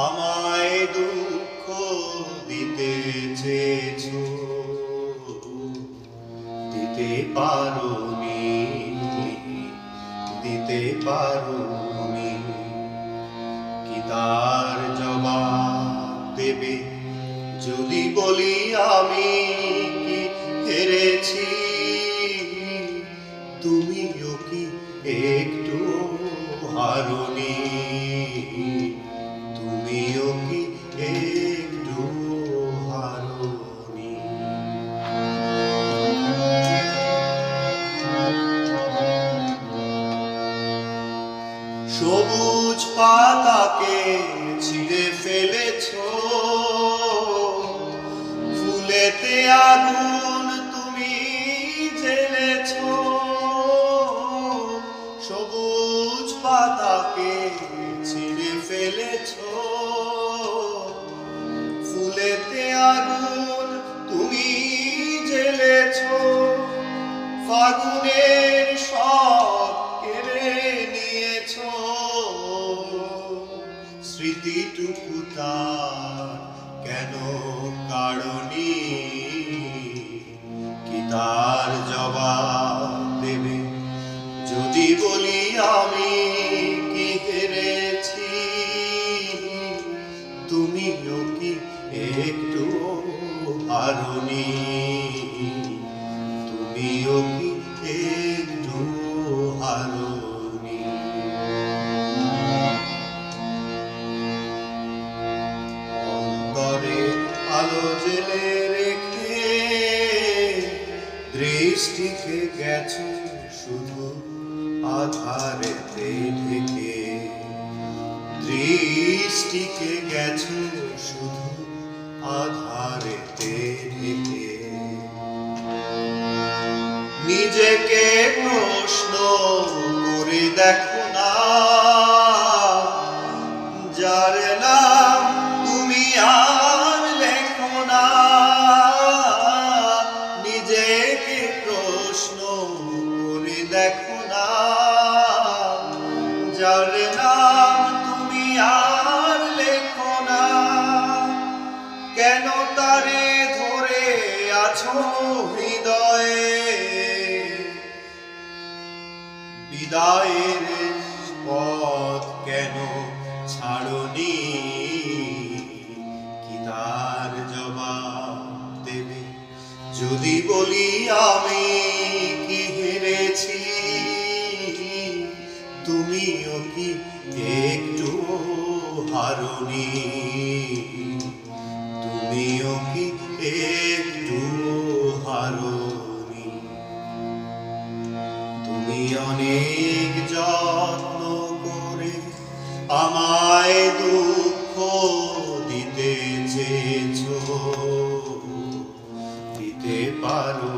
আমায় দুঃখ দিতে চেয়েছো, দিতে পারোনি, দিতে পারোনি। কি তার জবাব দেবে যদি বলি আমি কি হেরেছি? তুমিও কি একটু হারোনি? তুমিও কি একটু হারোনি? সবুজ পাতাকে ছিঁড়ে ফেলেছো, ফুলেতে আগুন তুমি জ্বেলেছো। সবুজ পাতাকে ছিঁড়ে ফেলেছো, ফুলেতে আগুন তুমি জ্বেলেছো। ফাগুনের সব কেড়ে নিয়েছো, স্মৃতিটুকু তার কেন কারণী? কি তার জবাব দেবে যদি বলি আমি কি হেরেছি? তুমিও কি একটু হারোনি? তুমিও কি একটু হারোনি? অন্তরে আলো জেলে রেখে দৃষ্টিকে গেছো শুধু আধারেতে ঢেকে। দৃষ্টিকে গেছো শুধু আধারেতে ঢেকে। নিজেকে প্রশ্ন করে দেখো না, যার নাম তুমি আর লেখো না। নিজেকে প্রশ্ন করে দেখো না, যার নাম তুমি আর লেখো না। কেন তারে ধরে আছো হৃদয়ে? বিদায়ের পথ কেন ছাড়নি? কি তার জবাব দেবে যদি বলি আমি কি হেরেছি? তুমিও কি একটু হারোনি? তুমিও কি একটু হারোনি? তুমি অনেক যত্ন করে আমায় দুঃখ দিতে চেয়েছো, দিতে পারো